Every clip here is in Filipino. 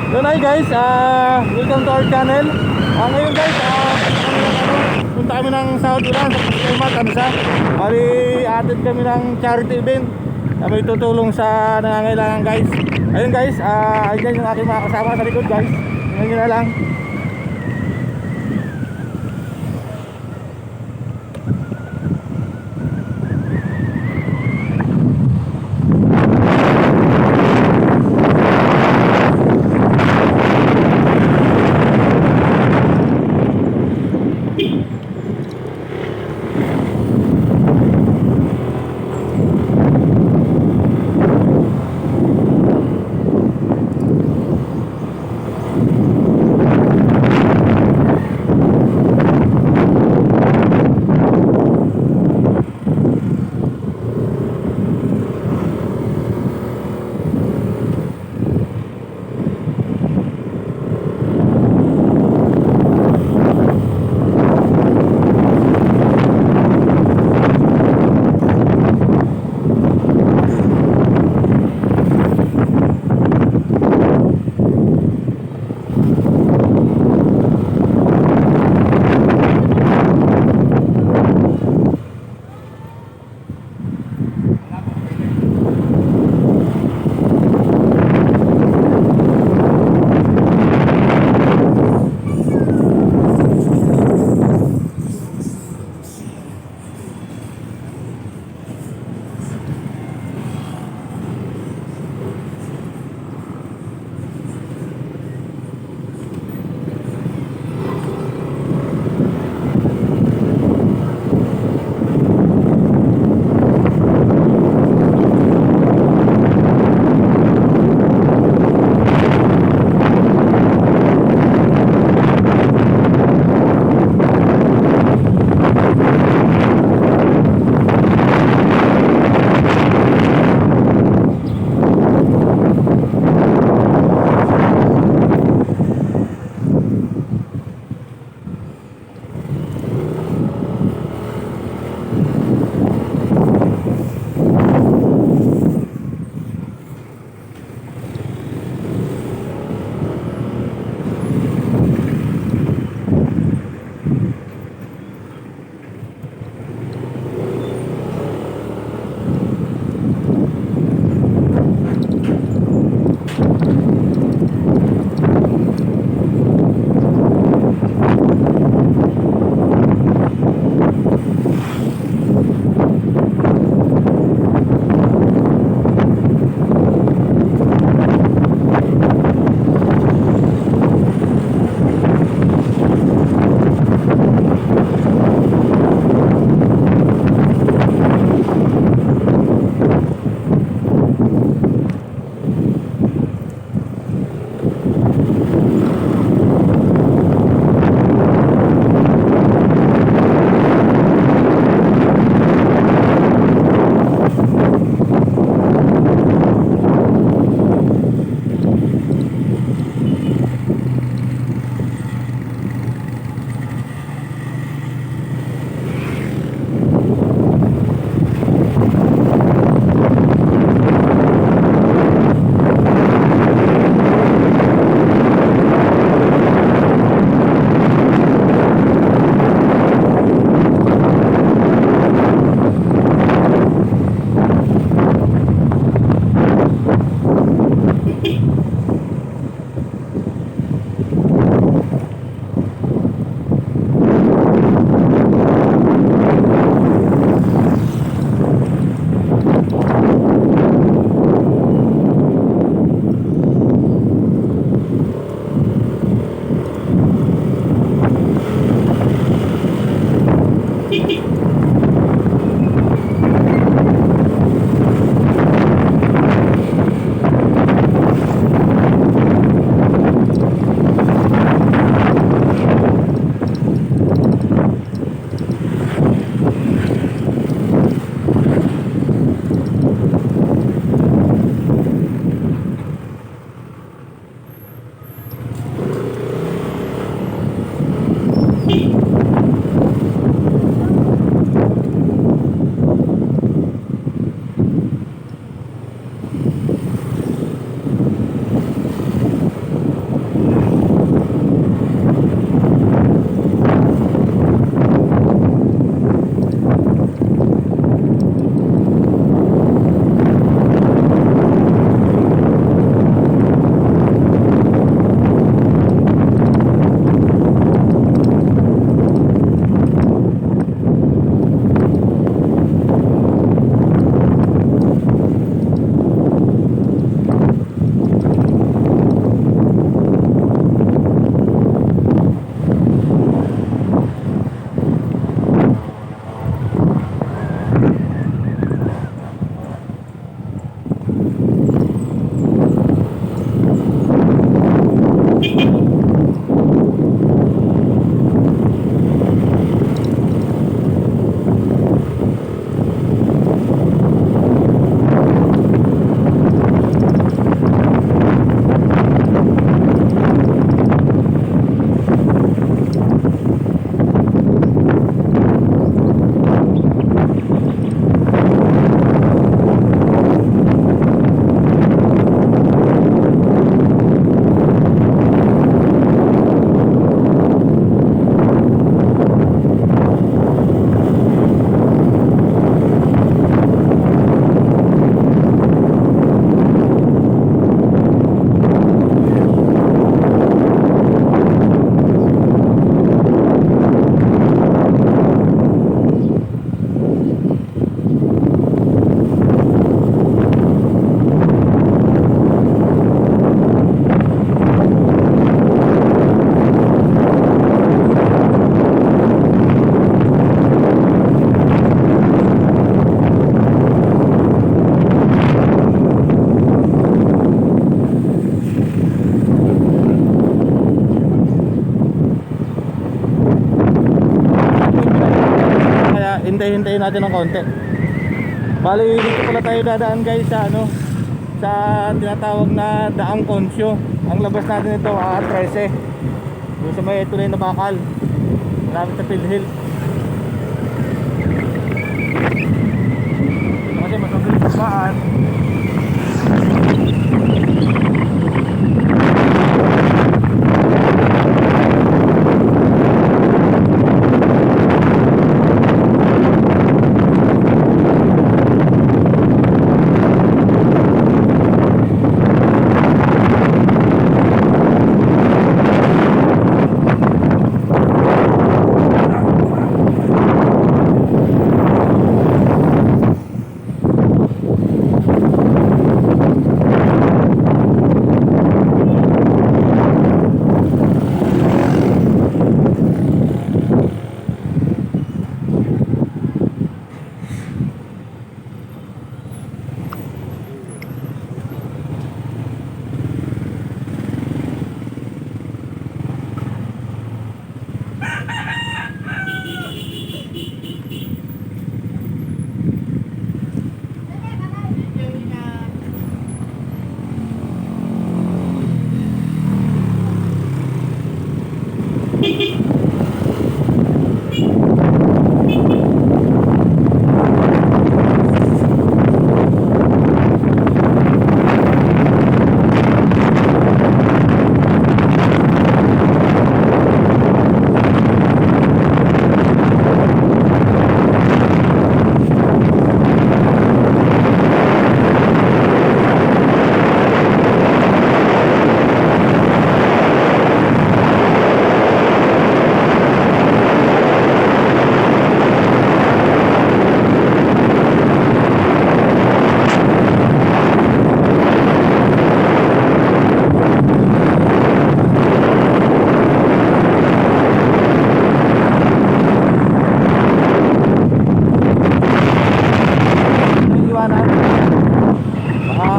So hi guys, welcome to our channel. Ngayon guys, punta kami ng South Ulan sa Pasaymat, Kamsa. Bali, atid kami ng charity event. Kami tutulong sa nangangailangan guys. Ayun guys, ayun yung aking mga kasama sa likod guys. Ngayon na lang. Patayin natin ng konti. Bali dito pala tayo dadaan guys sa ano, sa tinatawag na Daang Konsyo. Ang labas natin ito 13. Doon sa may tunay na bakal, malapit sa PhilHealth. Kasi mas mabilis ang baan.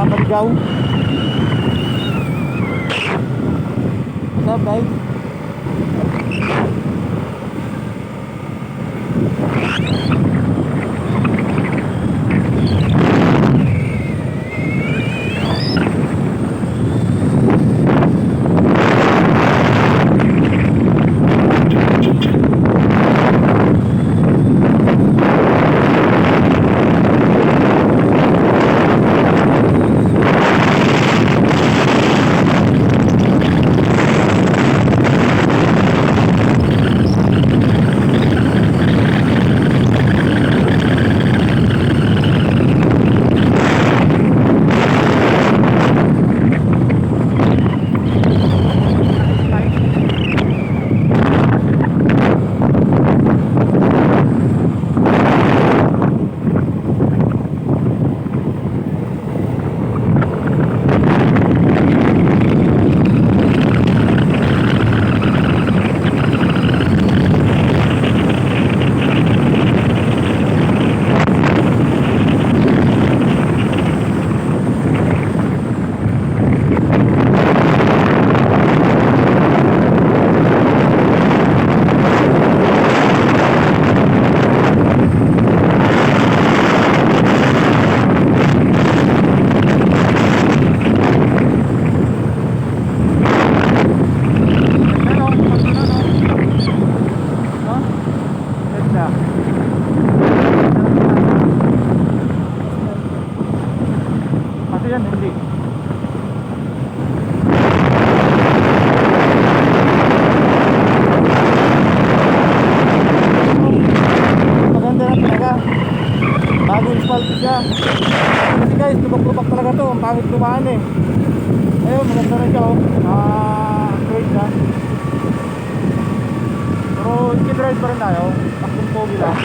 Maligaw. What's up guys? Kasi guys, lubak-lubak talaga to. Ang pangit lumaan eh. Ayun, maganda na siya oh. Straight na. Pero i-drive pa rin tayo. Takbong pogi lang.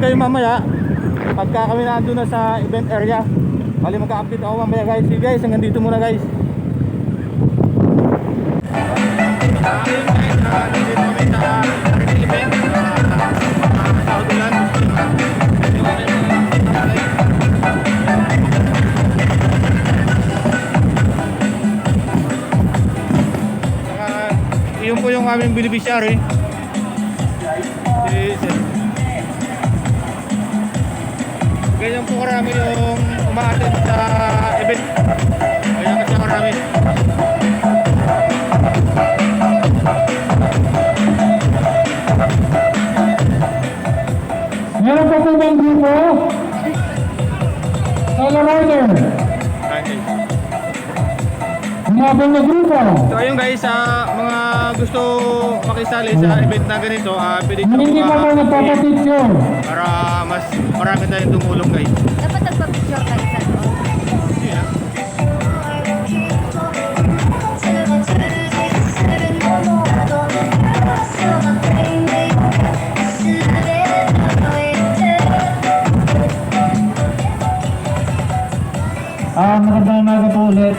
kayo mamaya pagka kami nandun na sa event area. Bali magka-update ako mamaya guys. Sige guys, hanggang dito muna guys. Nandito kami sa event sa Ulan. Yun po yung aming beneficiary. Ganyan po karami yung umaattend sa event. Ganyan kasi karami. Meron pa po bang grupo? Solo rider. Humabang na grupo. So ayun guys, sa mga gusto makisali sa event na ganito, pwede Hindi pa po nagpapapicture. para mas marami tayong tumulong guys. Dapat nagpa-picture ka isa doon. Yeah. Magandang umaga po ulit.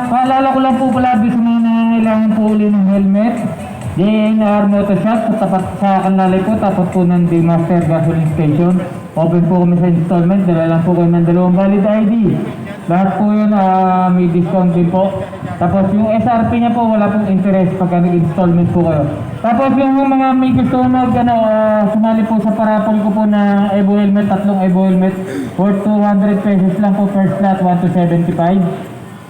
Paalala ko lang po pala sa mga nangangailangan po ulit ng helmet. DNR Motorshop sa tapat sa Kanlalay po, tapos po ng The Master Gasoline Station. Open po kami sa installment, dala lang po kayo ng 2 valid ID. Lahat po yun may discount din po. Tapos yung SRP niya po, wala pong interest pagka nag-installment po kayo. Tapos yung mga may gusto sumali po sa parapol ko po na Evo helmet, 3 Evo helmet worth 200 pesos lang po per slot, 1 to 75.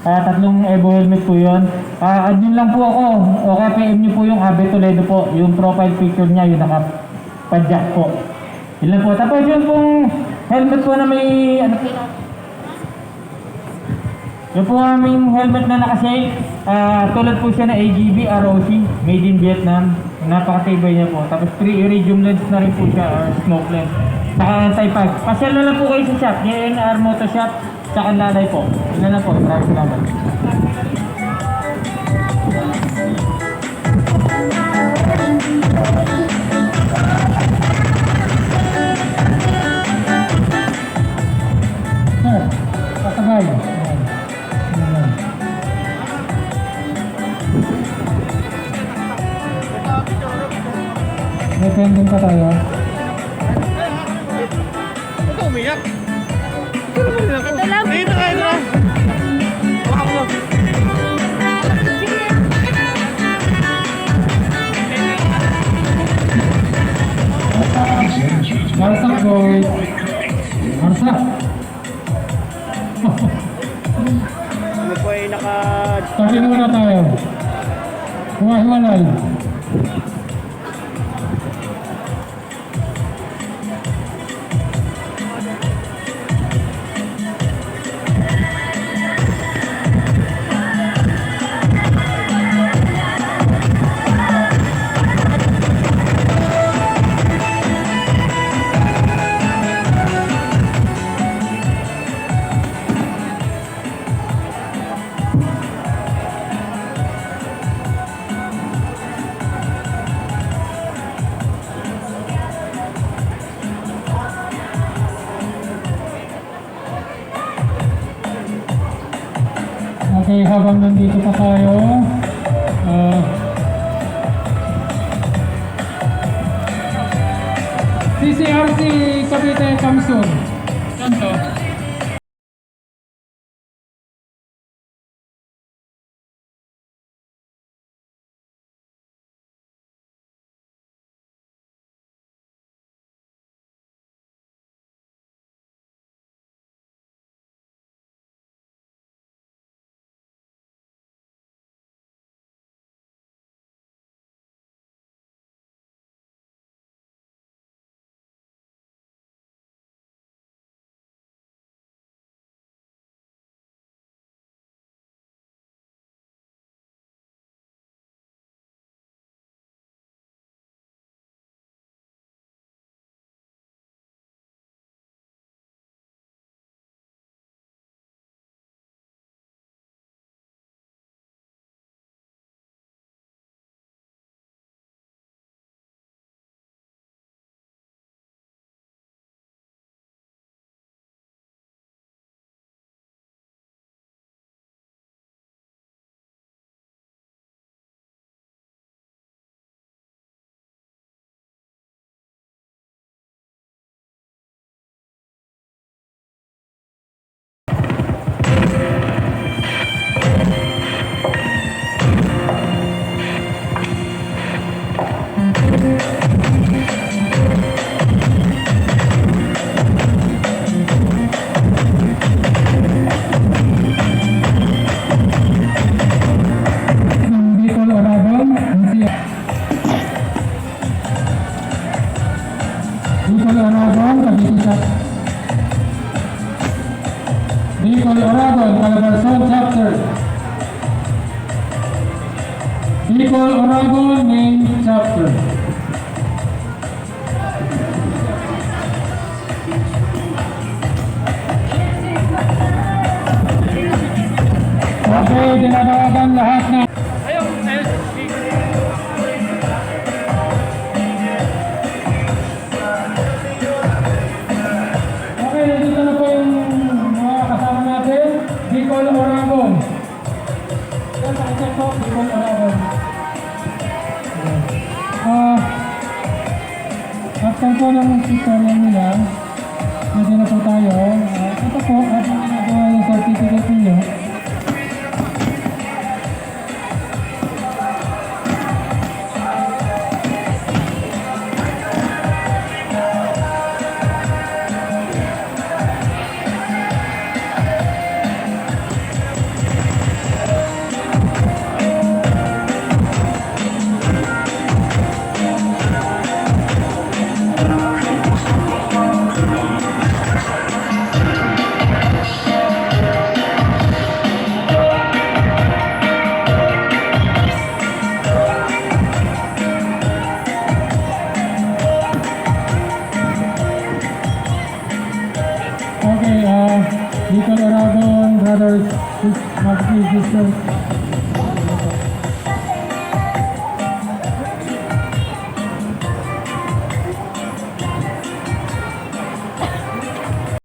3 Evo helmet po yun. Add yun lang po ako. O kaya PM nyo po yung Abe Toledo po. Yung profile picture niya, yung nakapadyak po. Yun lang po. Tapos yun pong helmet po na may yung po aming helmet na nakashake, tulad po siya na AGB ROC, made in Vietnam. Napakatibay niya po. Tapos 3 iridium lens na rin po siya, smoke lens. Saka anti-fog. Pasyal na lang po kayo sa shop, DNR Motor Shop, sa Kanlalay po. Yun na lang po. Maraming salamat. Sir, kasabay. May pending pa tayo. Ito umiyak. Ito lang. Dito kayo na. Baka mo. Marsak boy. Marsak. Ano po ay naka... Tabi muna tayo. Huwa-huwalay. Okay, habang nandito pa tayo, CCRC Cavite Kamsun. Kanto. Okay, tinatawagan lahat na. Okay, nandito na po yung mga kasama natin. Bicol Oragon. Yan, pakicheck po, Bicol Oragon. After po ng tutorial nila, pwede na po tayo. Ito po, at nagawa yung certificate ninyo. Okay, Bicol Oragon, brothers, sisters,